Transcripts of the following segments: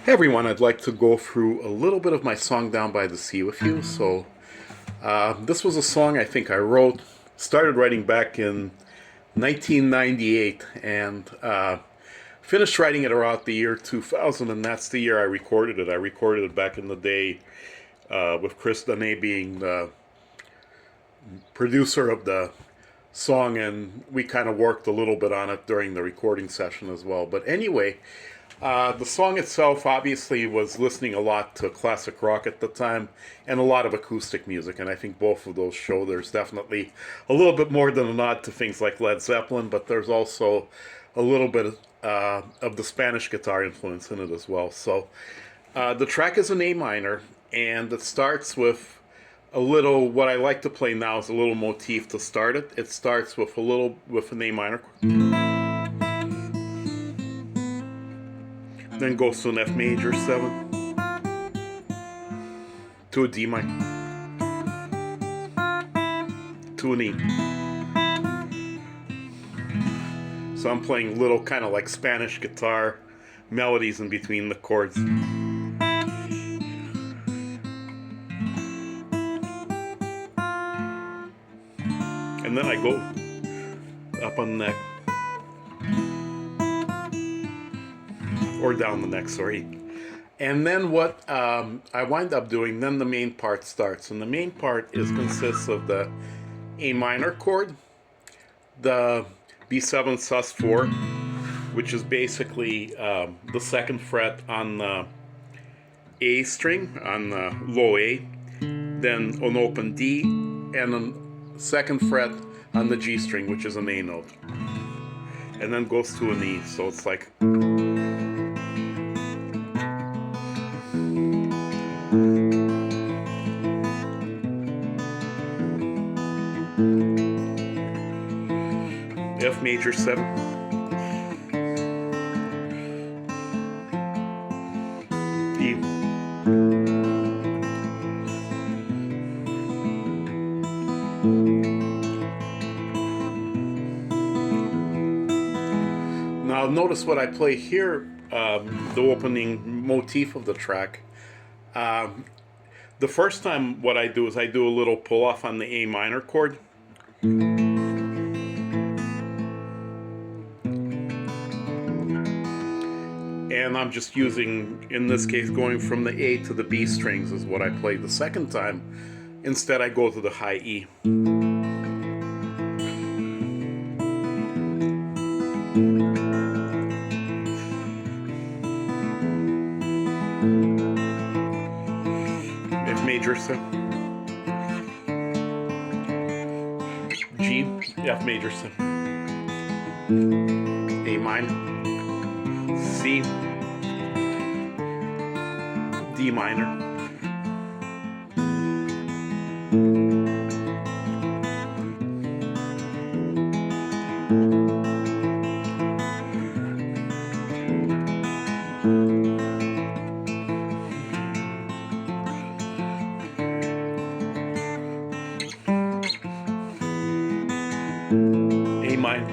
Hey everyone, I'd like to go through a little bit of my song Down by the Sea with you. This was a song I think I wrote, started writing back in 1998, and finished writing it around the year 2000, and that's the year I recorded it. I recorded it back in the day with Chris Dane being the producer of the song, and we kind of worked a little bit on it during the recording session as well. But anyway, the song itself obviously was listening a lot to classic rock at the time and a lot of acoustic music, and I think both of those show there's definitely a little bit more than a nod to things like Led Zeppelin, but there's also a little bit of the Spanish guitar influence in it as well. The track is in A minor, and it starts with a little, what I like to play now is a little motif to start it. It starts with an A minor chord, then goes to an F major 7, to a D minor, to an E. So I'm playing little kind of like Spanish guitar melodies in between the chords. And then I go up on the neck, or down the neck, sorry. And then what I wind up doing, then the main part starts. And the main part consists of the A minor chord, the B7 sus4, which is basically the second fret on the A string, on the low A, then an open D, and a second fret on the G string, which is an A note. And then goes to an E, so it's like... F major 7, E. Now notice what I play here, the opening motif of the track. The first time what I do is I do a little pull off on the A minor chord. And I'm just using, in this case, going from the A to the B strings is what I play the second time. Instead, I go to the high E. F major 7, G, F major 7, A minor, C, D minor, A minor,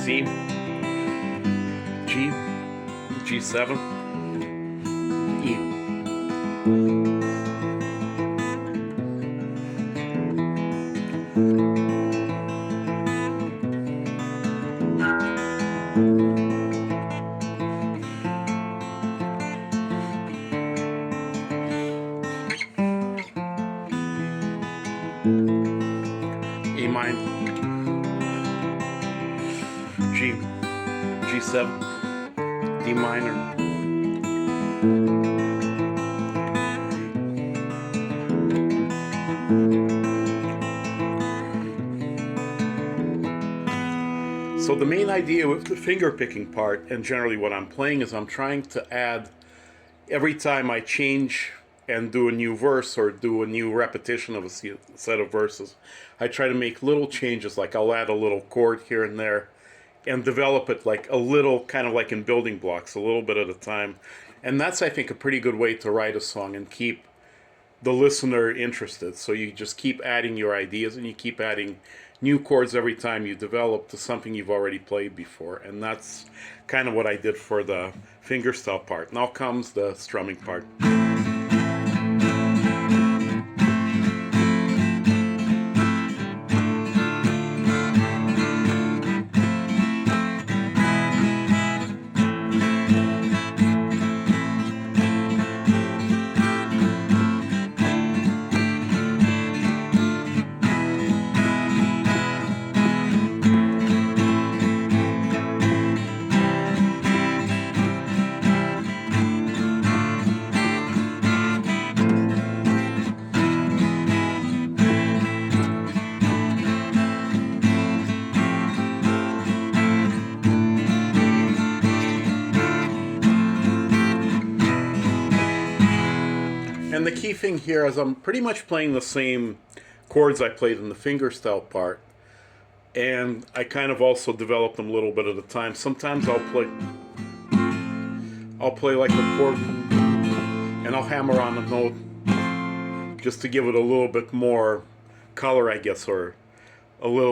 C, G, G7, E. A minor, G, G7, D minor, so the main idea with the finger picking part, and generally what I'm playing, is I'm trying to add, every time I change and do a new verse or do a new repetition of a set of verses, I try to make little changes, like I'll add a little chord here and there and develop it like a little, kind of like in building blocks, a little bit at a time. And that's, I think, a pretty good way to write a song and keep the listener interested. So you just keep adding your ideas and you keep adding new chords every time you develop to something you've already played before. And that's kind of what I did for the fingerstyle part. Now comes the strumming part. And the key thing here is I'm pretty much playing the same chords I played in the fingerstyle part, and I kind of also develop them a little bit at a time. Sometimes I'll play like the chord and I'll hammer on a note just to give it a little bit more color, I guess, or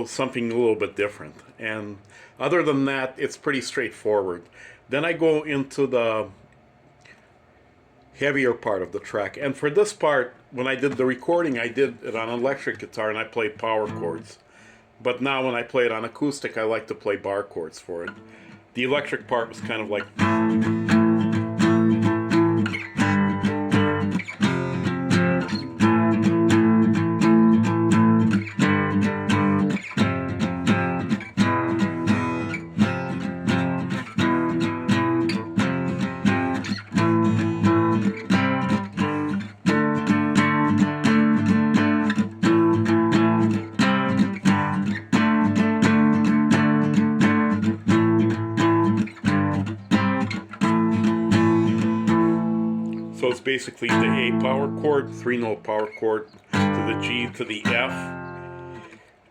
something a little bit different. And other than that, it's pretty straightforward. Then I go into the heavier part of the track. And for this part, when I did the recording, I did it on electric guitar and I played power chords. But now when I play it on acoustic, I like to play bar chords for it. The electric part was kind of like... So it's basically the A power chord, 3-note power chord, to the G, to the F,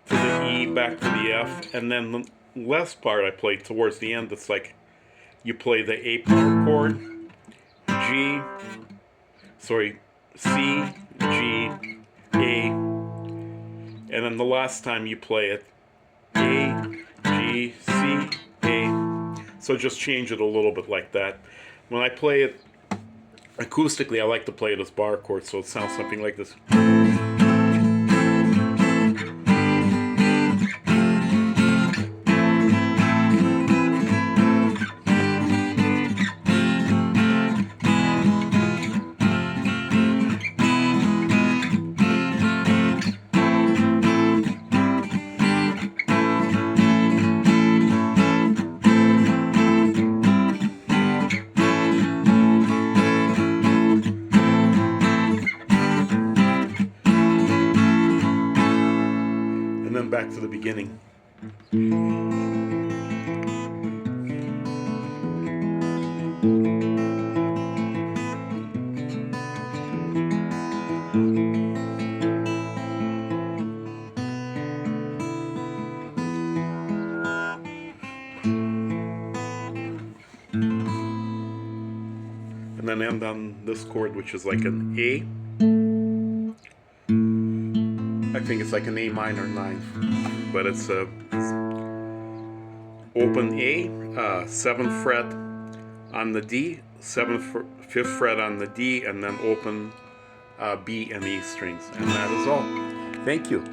to the E, back to the F, and then the last part I play towards the end, it's like you play the A power chord, C, G, A, and then the last time you play it, A, G, C, A. So just change it a little bit like that. When I play it acoustically, I like to play it as bar chords, so it sounds something like this. And then back to the beginning. And then end on this chord, which is like an A. I think it's like an A minor ninth, but it's a open A, 7th fret on the D, 5th fret on the D, and then open B and E strings. And that is all. Thank you.